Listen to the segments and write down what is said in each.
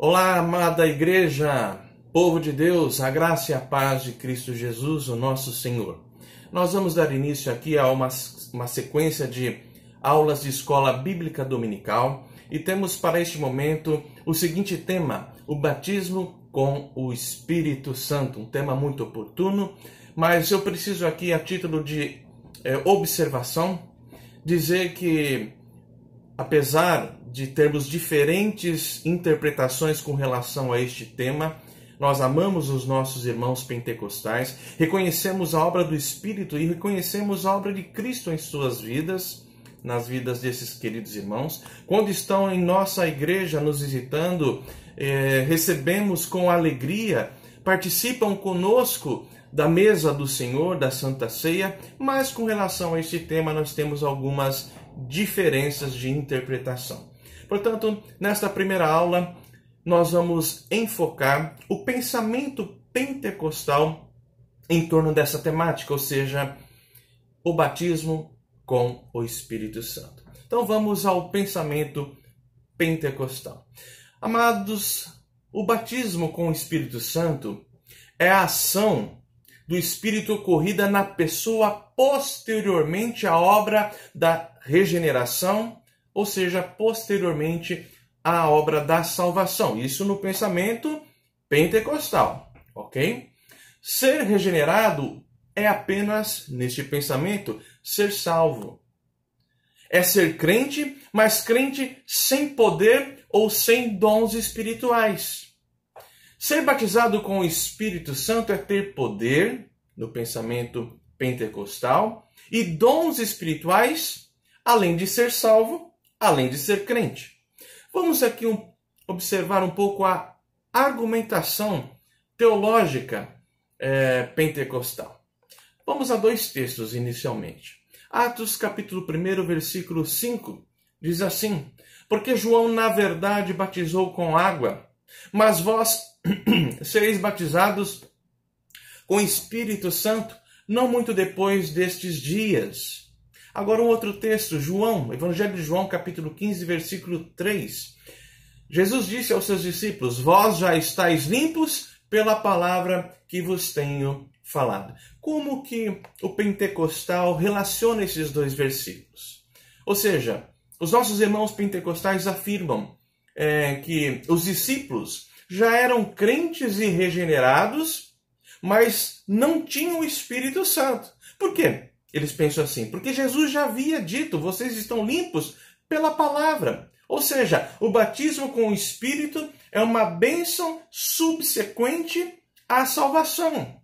Olá, amada igreja, povo de Deus, a graça e a paz de Cristo Jesus, o nosso Senhor. Nós vamos dar início aqui a uma sequência de aulas de escola bíblica dominical e temos para este momento o seguinte tema: o batismo com o Espírito Santo. Um tema muito oportuno, mas eu preciso aqui, a título de observação, dizer que, apesar de termos diferentes interpretações com relação a este tema, nós amamos os nossos irmãos pentecostais, reconhecemos a obra do Espírito e reconhecemos a obra de Cristo em suas vidas, nas vidas desses queridos irmãos. Quando estão em nossa igreja nos visitando, recebemos com alegria, participam conosco da mesa do Senhor, da Santa Ceia, mas com relação a este tema nós temos algumas diferenças de interpretação. Portanto, nesta primeira aula, nós vamos enfocar o pensamento pentecostal em torno dessa temática, ou seja, o batismo com o Espírito Santo. Então vamos ao pensamento pentecostal. Amados, o batismo com o Espírito Santo é a ação do Espírito ocorrida na pessoa posteriormente à obra da regeneração, ou seja, posteriormente à obra da salvação. Isso no pensamento pentecostal, ok? Ser regenerado é apenas, neste pensamento, ser salvo. É ser crente, mas crente sem poder ou sem dons espirituais. Ser batizado com o Espírito Santo é ter poder, no pensamento pentecostal, e dons espirituais, além de ser salvo, além de ser crente. Vamos aqui observar um pouco a argumentação teológica pentecostal. Vamos a dois textos inicialmente. Atos capítulo 1, versículo 5, diz assim: porque João na verdade batizou com água, mas vós sereis batizados com Espírito Santo, não muito depois destes dias. Agora um outro texto, João, Evangelho de João, capítulo 15, versículo 3. Jesus disse aos seus discípulos: vós já estáis limpos pela palavra que vos tenho falado. Como que o pentecostal relaciona esses dois versículos? Ou seja, os nossos irmãos pentecostais afirmam que os discípulos já eram crentes e regenerados, mas não tinham o Espírito Santo. Por quê? Eles pensam assim: porque Jesus já havia dito, vocês estão limpos pela palavra. Ou seja, o batismo com o Espírito é uma bênção subsequente à salvação.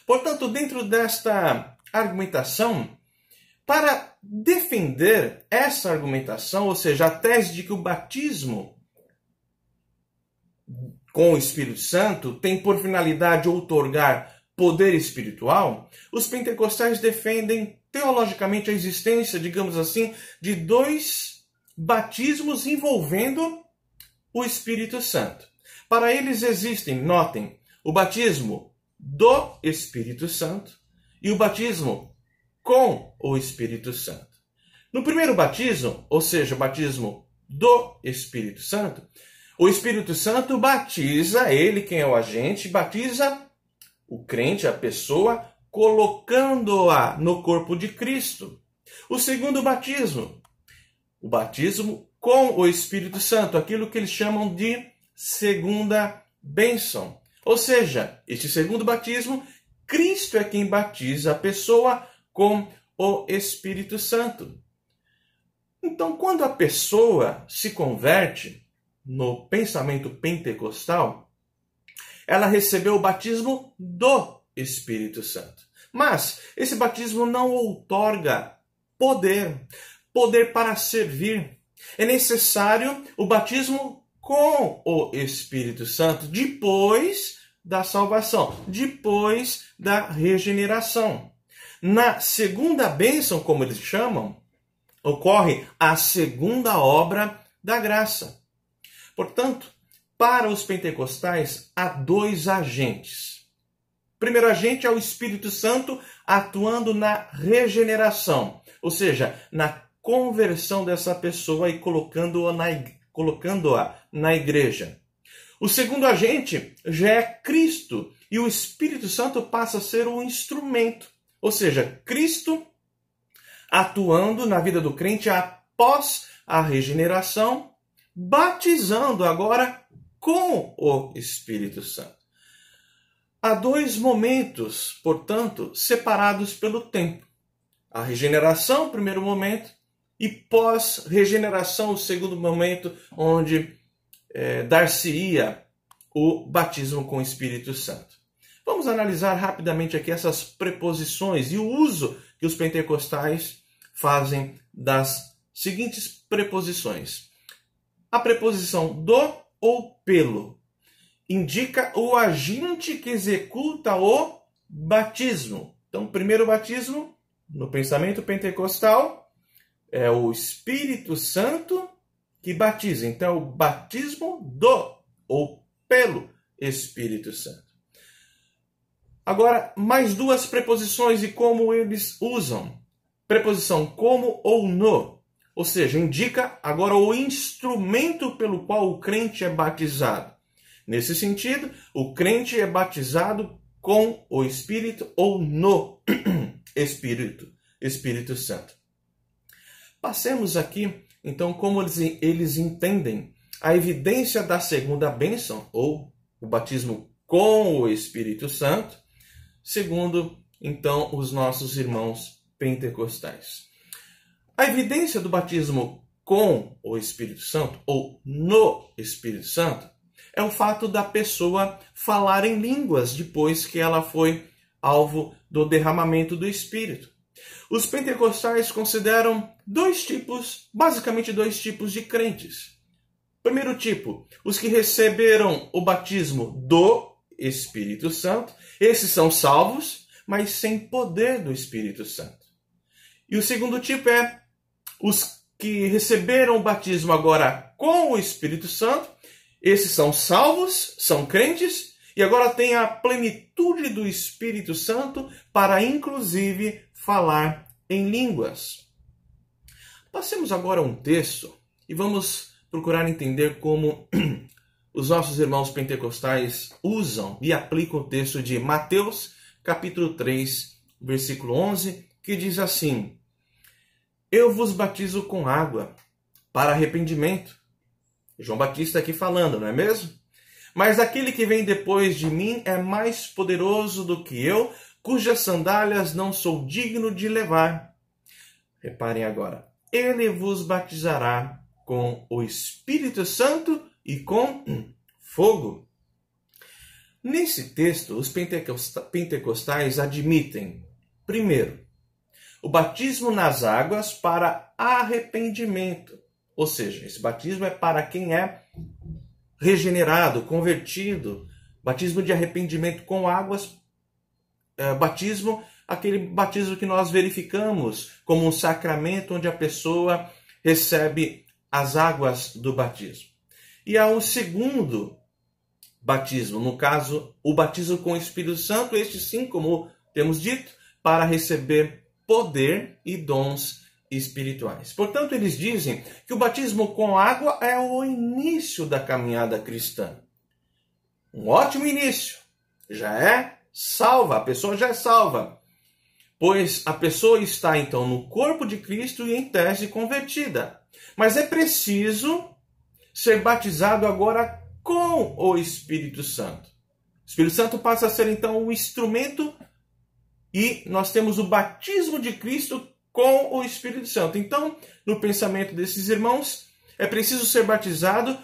Portanto, dentro desta argumentação, para defender essa argumentação, ou seja, a tese de que o batismo com o Espírito Santo tem por finalidade outorgar poder espiritual, os pentecostais defendem teologicamente a existência, digamos assim, de dois batismos envolvendo o Espírito Santo. Para eles existem, notem, o batismo do Espírito Santo e o batismo com o Espírito Santo. No primeiro batismo, ou seja, o batismo do Espírito Santo, o Espírito Santo batiza, ele, quem é o agente, batiza o crente, a pessoa, colocando-a no corpo de Cristo. O segundo batismo, o batismo com o Espírito Santo, aquilo que eles chamam de segunda bênção. Ou seja, este segundo batismo, Cristo é quem batiza a pessoa com o Espírito Santo. Então, quando a pessoa se converte no pensamento pentecostal, ela recebeu o batismo do Espírito Santo. Mas esse batismo não outorga poder para servir. É necessário o batismo com o Espírito Santo depois da salvação, depois da regeneração. Na segunda bênção, como eles chamam, ocorre a segunda obra da graça. Portanto, para os pentecostais, há dois agentes. O primeiro agente é o Espírito Santo atuando na regeneração, ou seja, na conversão dessa pessoa e colocando-a colocando-a na igreja. O segundo agente já é Cristo, e o Espírito Santo passa a ser o instrumento. Ou seja, Cristo atuando na vida do crente após a regeneração, batizando agora com o Espírito Santo. Há dois momentos, portanto, separados pelo tempo. A regeneração, o primeiro momento, e pós-regeneração, o segundo momento, onde dar-se-ia o batismo com o Espírito Santo. Vamos analisar rapidamente aqui essas preposições e o uso que os pentecostais fazem das seguintes preposições. A preposição do ou pelo indica o agente que executa o batismo. Então, o primeiro batismo, no pensamento pentecostal, é o Espírito Santo que batiza. Então, o batismo do ou pelo Espírito Santo. Agora, mais duas preposições e como eles usam. Preposição como ou no, ou seja, indica agora o instrumento pelo qual o crente é batizado. Nesse sentido, o crente é batizado com o Espírito ou no Espírito Santo. Passemos aqui, então, como eles entendem a evidência da segunda bênção, ou o batismo com o Espírito Santo, segundo, então, os nossos irmãos pentecostais. A evidência do batismo com o Espírito Santo, ou no Espírito Santo, é o fato da pessoa falar em línguas depois que ela foi alvo do derramamento do Espírito. Os pentecostais consideram basicamente dois tipos de crentes. Primeiro tipo, os que receberam o batismo do Espírito Santo. Esses são salvos, mas sem poder do Espírito Santo. E o segundo tipo é os que receberam o batismo agora com o Espírito Santo. Esses são salvos, são crentes, e agora têm a plenitude do Espírito Santo para, inclusive, falar em línguas. Passemos agora a um texto e vamos procurar entender como os nossos irmãos pentecostais usam e aplicam o texto de Mateus, capítulo 3, versículo 11, que diz assim: Eu vos batizo com água para arrependimento. João Batista aqui falando, não é mesmo? Mas aquele que vem depois de mim é mais poderoso do que eu, cujas sandálias não sou digno de levar. Reparem agora. Ele vos batizará com o Espírito Santo e com fogo. Nesse texto, os pentecostais admitem, primeiro, o batismo nas águas para arrependimento. Ou seja, esse batismo é para quem é regenerado, convertido. Batismo de arrependimento com águas. Aquele batismo que nós verificamos como um sacramento onde a pessoa recebe as águas do batismo. E há um segundo batismo, no caso, o batismo com o Espírito Santo, este sim, como temos dito, para receber poder e dons espirituais. Portanto, eles dizem que o batismo com água é o início da caminhada cristã. Um ótimo início. Já é salva, a pessoa já é salva. Pois a pessoa está, então, no corpo de Cristo e em tese convertida. Mas é preciso ser batizado agora com o Espírito Santo. O Espírito Santo passa a ser, então, o instrumento e nós temos o batismo de Cristo com o Espírito Santo. Então, no pensamento desses irmãos, é preciso ser batizado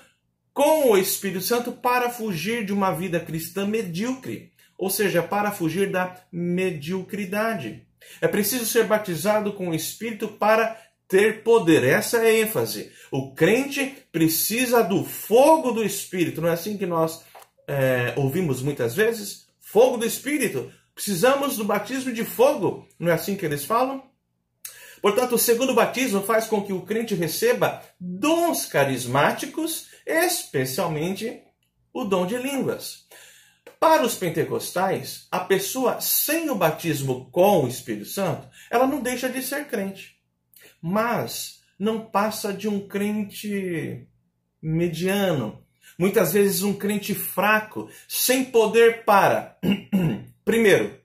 com o Espírito Santo para fugir de uma vida cristã medíocre, ou seja, para fugir da mediocridade. É preciso ser batizado com o Espírito para ter poder. Essa é a ênfase. O crente precisa do fogo do Espírito. Não é assim que nós ouvimos muitas vezes? Fogo do Espírito. Precisamos do batismo de fogo. Não é assim que eles falam? Portanto, o segundo batismo faz com que o crente receba dons carismáticos, especialmente o dom de línguas. Para os pentecostais, a pessoa sem o batismo com o Espírito Santo, ela não deixa de ser crente. Mas não passa de um crente mediano. Muitas vezes um crente fraco, sem poder para, primeiro,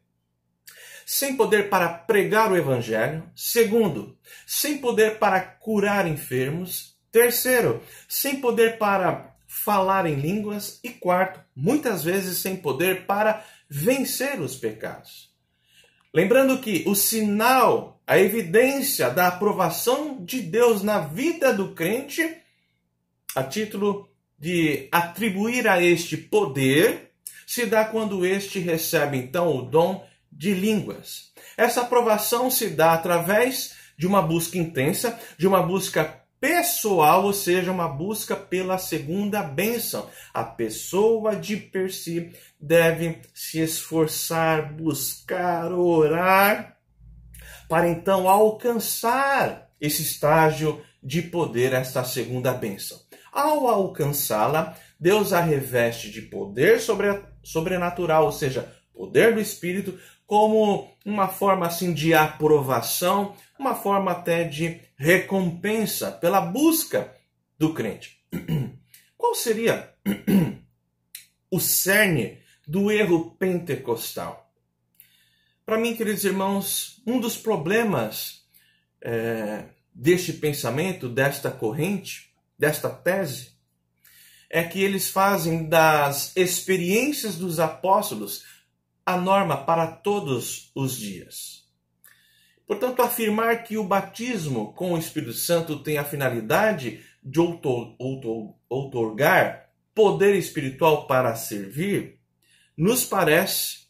sem poder para pregar o evangelho. Segundo, sem poder para curar enfermos. Terceiro, sem poder para falar em línguas. E quarto, muitas vezes sem poder para vencer os pecados. Lembrando que o sinal, a evidência da aprovação de Deus na vida do crente, a título de atribuir a este poder, se dá quando este recebe então o dom de línguas. Essa aprovação se dá através de uma busca intensa, de uma busca pessoal, ou seja, uma busca pela segunda bênção. A pessoa de per si deve se esforçar, buscar, orar, para então alcançar esse estágio de poder, esta segunda bênção. Ao alcançá-la, Deus a reveste de poder sobrenatural, ou seja, poder do Espírito, como uma forma assim de aprovação, uma forma até de recompensa pela busca do crente. Qual seria o cerne do erro pentecostal? Para mim, queridos irmãos, um dos problemas deste pensamento, desta corrente, desta tese, é que eles fazem das experiências dos apóstolos a norma para todos os dias. Portanto, afirmar que o batismo com o Espírito Santo tem a finalidade de outorgar poder espiritual para servir, nos parece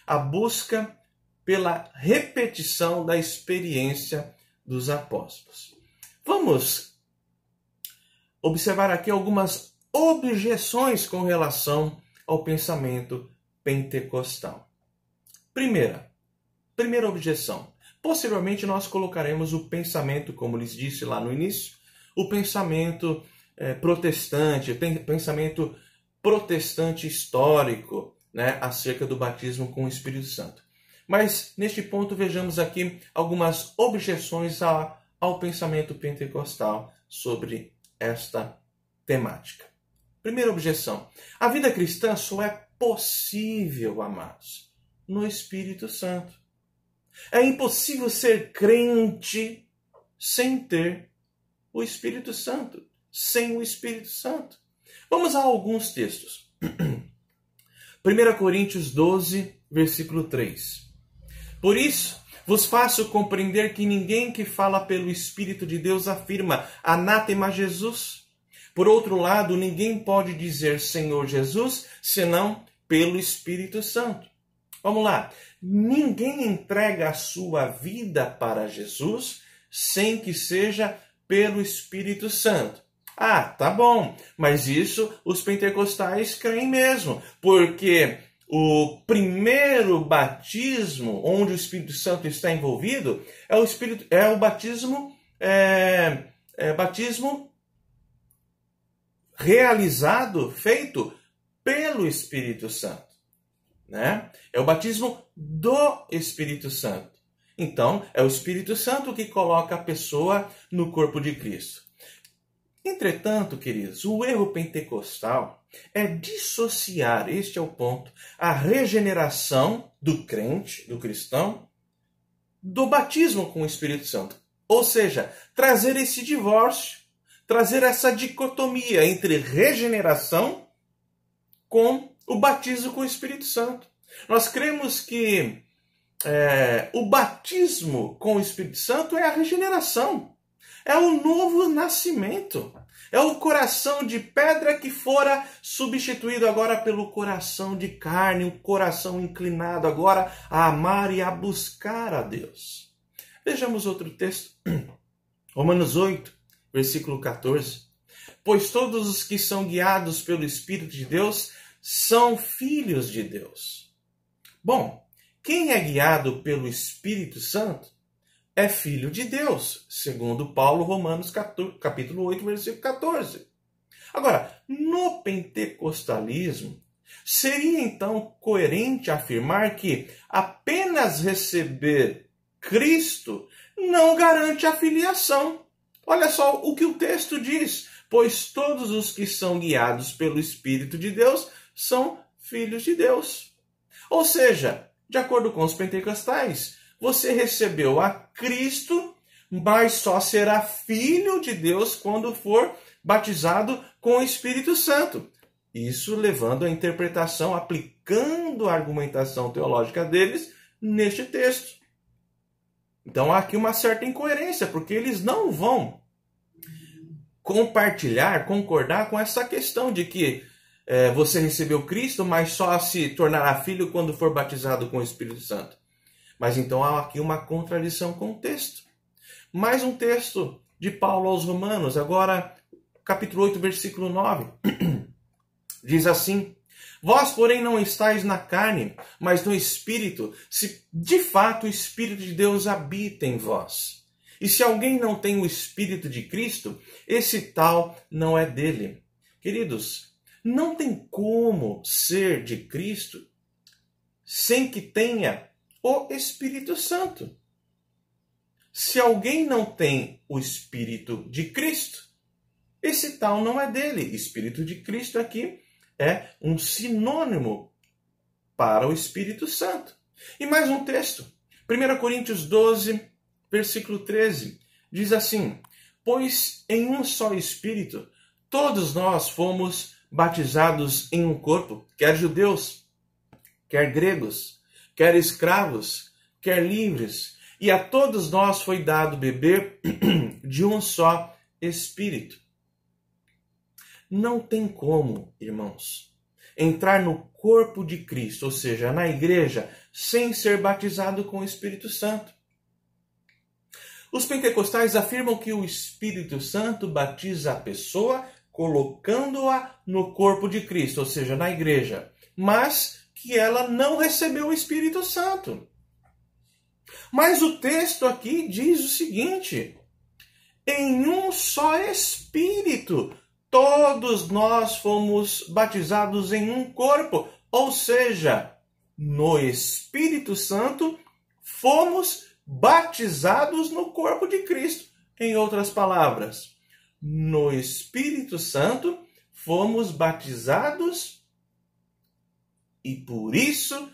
a busca pela repetição da experiência dos apóstolos. Vamos observar aqui algumas objeções com relação ao pensamento pentecostal. Primeira objeção. Posteriormente nós colocaremos o pensamento, como lhes disse lá no início, o pensamento protestante, pensamento protestante histórico, né, acerca do batismo com o Espírito Santo. Mas neste ponto vejamos aqui algumas objeções ao pensamento pentecostal sobre esta temática. Primeira objeção. A vida cristã só é possível, amados, no Espírito Santo. É impossível ser crente sem ter o Espírito Santo, sem o Espírito Santo. Vamos a alguns textos. 1 Coríntios 12, versículo 3. Por isso, vos faço compreender que ninguém que fala pelo Espírito de Deus afirma anátema Jesus. Por outro lado, ninguém pode dizer Senhor Jesus, senão pelo Espírito Santo. Vamos lá. Ninguém entrega a sua vida para Jesus sem que seja pelo Espírito Santo. Ah, tá bom, mas isso os pentecostais creem mesmo, porque o primeiro batismo onde o Espírito Santo está envolvido é o batismo realizado, feito pelo Espírito Santo, né? É o batismo do Espírito Santo. Então, é o Espírito Santo que coloca a pessoa no corpo de Cristo. Entretanto, queridos, o erro pentecostal é dissociar, este é o ponto, a regeneração do crente, do cristão, do batismo com o Espírito Santo. Ou seja, trazer esse divórcio, trazer essa dicotomia entre regeneração com o batismo com o Espírito Santo. Nós cremos que o batismo com o Espírito Santo é a regeneração. É o novo nascimento. É o coração de pedra que fora substituído agora pelo coração de carne, um coração inclinado agora a amar e a buscar a Deus. Vejamos outro texto. Romanos 8, versículo 14. Pois todos os que são guiados pelo Espírito de Deus são filhos de Deus. Bom, quem é guiado pelo Espírito Santo é filho de Deus, segundo Paulo, Romanos capítulo 8, versículo 14. Agora, no pentecostalismo, seria então coerente afirmar que apenas receber Cristo não garante a filiação. Olha só o que o texto diz. pois todos os que são guiados pelo Espírito de Deus são filhos de Deus. Ou seja, de acordo com os pentecostais, você recebeu a Cristo, mas só será filho de Deus quando for batizado com o Espírito Santo. Isso levando a interpretação, aplicando a argumentação teológica deles neste texto. Então há aqui uma certa incoerência, porque eles não vão concordar com essa questão de que você recebeu Cristo, mas só se tornará filho quando for batizado com o Espírito Santo. Mas então há aqui uma contradição com o texto. Mais um texto de Paulo aos Romanos, agora capítulo 8, versículo 9. Diz assim: vós, porém, não estáis na carne, mas no Espírito, se de fato o Espírito de Deus habita em vós. E se alguém não tem o Espírito de Cristo, esse tal não é dele. Queridos, não tem como ser de Cristo sem que tenha o Espírito Santo. Se alguém não tem o Espírito de Cristo, esse tal não é dele. Espírito de Cristo aqui é um sinônimo para o Espírito Santo. E mais um texto, 1 Coríntios 12, versículo 13, diz assim: pois em um só Espírito todos nós fomos batizados em um corpo, quer judeus, quer gregos, quer escravos, quer livres, e a todos nós foi dado beber de um só Espírito. Não tem como, irmãos, entrar no corpo de Cristo, ou seja, na igreja, sem ser batizado com o Espírito Santo. Os pentecostais afirmam que o Espírito Santo batiza a pessoa colocando-a no corpo de Cristo, ou seja, na igreja, mas que ela não recebeu o Espírito Santo. Mas o texto aqui diz o seguinte: em um só Espírito todos nós fomos batizados em um corpo, ou seja, no Espírito Santo fomos batizados no corpo de Cristo. Em outras palavras, no Espírito Santo fomos batizados e por isso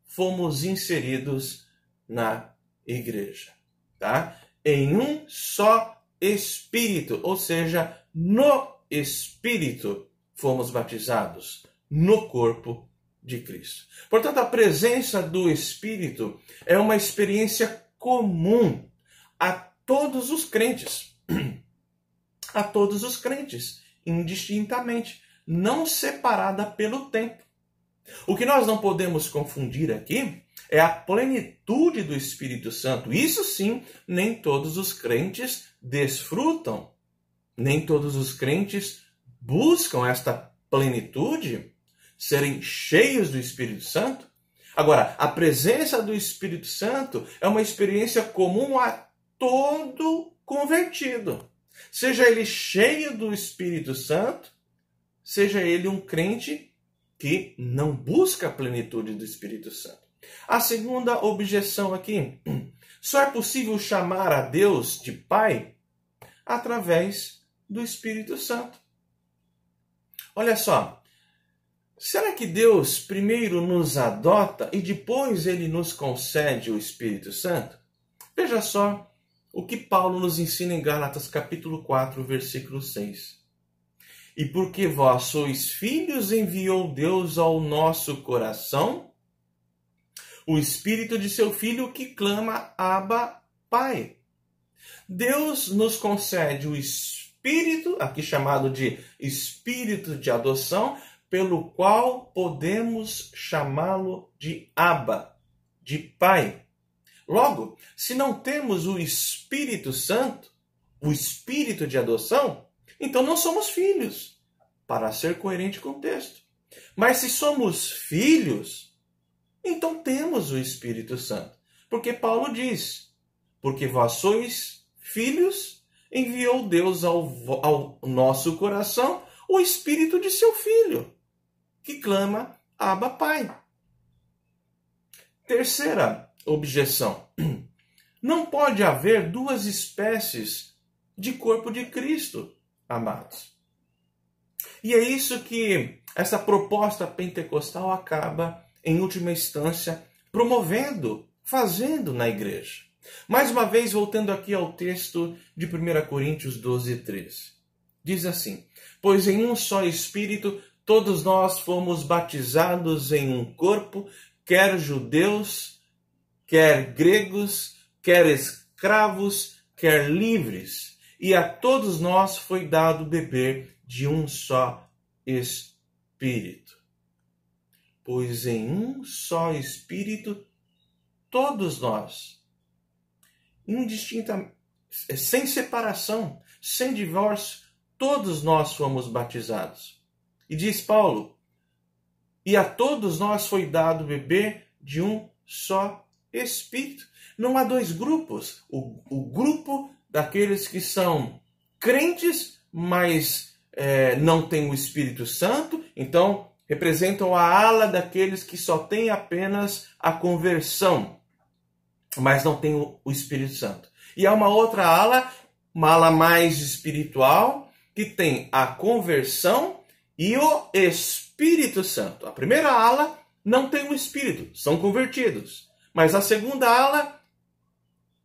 fomos inseridos na igreja, tá? Em um só Espírito, ou seja, no Espírito fomos batizados no corpo de Cristo. Portanto, a presença do Espírito é uma experiência comum a todos os crentes. A todos os crentes, indistintamente, não separada pelo tempo. O que nós não podemos confundir aqui é a plenitude do Espírito Santo. Isso sim, nem todos os crentes desfrutam. Nem todos os crentes buscam esta plenitude, serem cheios do Espírito Santo. Agora, a presença do Espírito Santo é uma experiência comum a todo convertido. Seja ele cheio do Espírito Santo, seja ele um crente que não busca a plenitude do Espírito Santo. A segunda objeção aqui: só é possível chamar a Deus de Pai através do Espírito Santo. Olha só, será que Deus primeiro nos adota e depois ele nos concede o Espírito Santo? Veja só o que Paulo nos ensina em Gálatas capítulo 4, versículo 6. E porque vós sois filhos, enviou Deus ao nosso coração o Espírito de seu Filho que clama, Abba, Pai. Deus nos concede o Espírito, aqui chamado de Espírito de adoção, pelo qual podemos chamá-lo de Abba, de Pai. Logo, se não temos o Espírito Santo, o Espírito de adoção, então não somos filhos, para ser coerente com o texto. Mas se somos filhos, então temos o Espírito Santo. Porque Paulo diz, porque vós sois filhos, enviou Deus ao nosso coração o Espírito de seu Filho, que clama, Abba, Pai. Terceira objeção: não pode haver duas espécies de corpo de Cristo, amados. E é isso que essa proposta pentecostal acaba, em última instância, promovendo, fazendo na igreja. Mais uma vez, voltando aqui ao texto de 1 Coríntios 12, 13. Diz assim: pois em um só Espírito todos nós fomos batizados em um corpo, quer judeus, quer gregos, quer escravos, quer livres, e a todos nós foi dado beber de um só Espírito. Pois em um só Espírito todos nós, indistintamente, sem separação, sem divórcio, todos nós fomos batizados. E diz Paulo: e a todos nós foi dado beber de um só Espírito. Não há dois grupos. O grupo daqueles que são crentes, mas não têm o Espírito Santo, então representam a ala daqueles que só têm apenas a conversão, mas não têm o Espírito Santo. E há uma outra ala, uma ala mais espiritual, que tem a conversão e o Espírito Santo. A primeira ala não tem o Espírito, são convertidos. Mas a segunda ala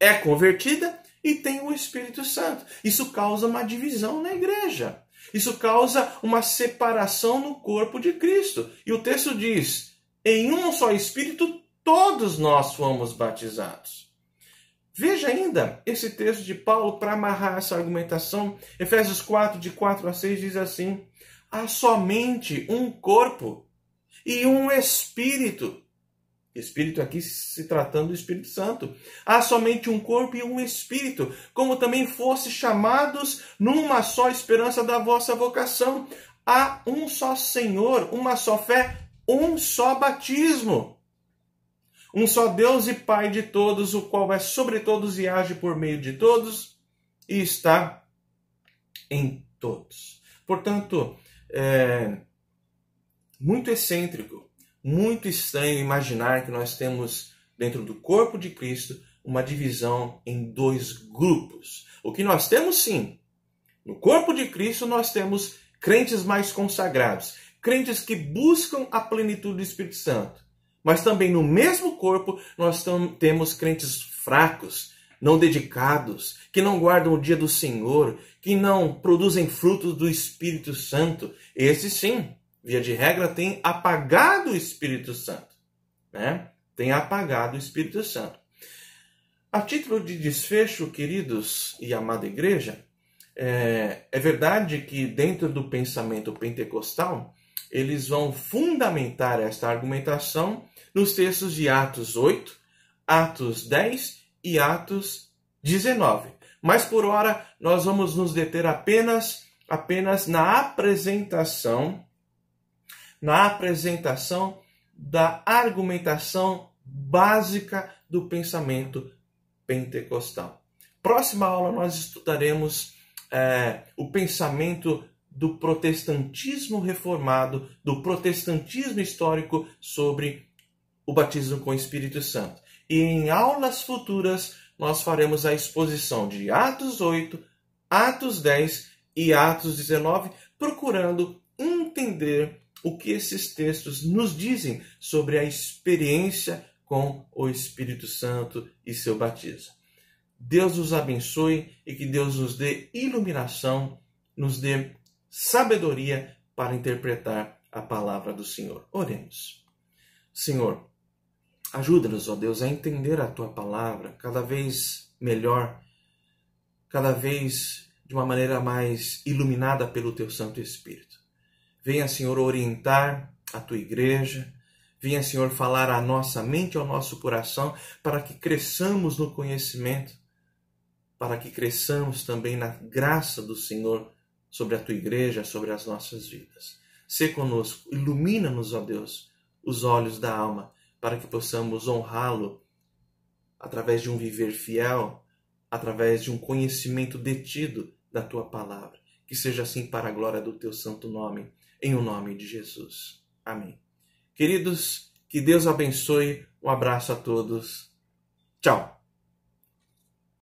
é convertida e tem o Espírito Santo. Isso causa uma divisão na igreja. Isso causa uma separação no corpo de Cristo. E o texto diz: em um só Espírito todos nós fomos batizados. Veja ainda esse texto de Paulo para amarrar essa argumentação. Efésios 4, de 4 a 6 diz assim: há somente um corpo e um Espírito. Espírito aqui se tratando do Espírito Santo. Há somente um corpo e um Espírito, como também fosse chamados numa só esperança da vossa vocação. Há um só Senhor, uma só fé, um só batismo. Um só Deus e Pai de todos, o qual é sobre todos e age por meio de todos e está em todos. Portanto, muito excêntrico, muito estranho imaginar que nós temos dentro do corpo de Cristo uma divisão em dois grupos. O que nós temos, sim, no corpo de Cristo nós temos crentes mais consagrados, crentes que buscam a plenitude do Espírito Santo. Mas também no mesmo corpo nós temos crentes fracos, não dedicados, que não guardam o dia do Senhor, que não produzem frutos do Espírito Santo. Esses sim, via de regra, têm apagado o Espírito Santo. Tem apagado o Espírito Santo. A título de desfecho, queridos e amada igreja, é verdade que dentro do pensamento pentecostal, eles vão fundamentar esta argumentação nos textos de Atos 8, Atos 10 e Atos 19. Mas por hora nós vamos nos deter apenas na apresentação da argumentação básica do pensamento pentecostal. Próxima aula nós estudaremos o pensamento do protestantismo reformado, do protestantismo histórico sobre o batismo com o Espírito Santo. E em aulas futuras nós faremos a exposição de Atos 8, Atos 10 e Atos 19, procurando entender o que esses textos nos dizem sobre a experiência com o Espírito Santo e seu batismo. Deus os abençoe e que Deus nos dê iluminação, nos dê sabedoria para interpretar a palavra do Senhor. Oremos. Senhor, ajuda-nos, ó Deus, a entender a Tua palavra cada vez melhor, cada vez de uma maneira mais iluminada pelo Teu Santo Espírito. Venha, Senhor, orientar a Tua igreja. Venha, Senhor, falar à nossa mente, ao nosso coração, para que cresçamos no conhecimento, para que cresçamos também na graça do Senhor sobre a Tua igreja, sobre as nossas vidas. Sê conosco, ilumina-nos, ó Deus, os olhos da alma, para que possamos honrá-lo através de um viver fiel, através de um conhecimento detido da Tua palavra. Que seja assim para a glória do Teu santo nome, em o nome de Jesus. Amém. Queridos, que Deus abençoe. Um abraço a todos. Tchau.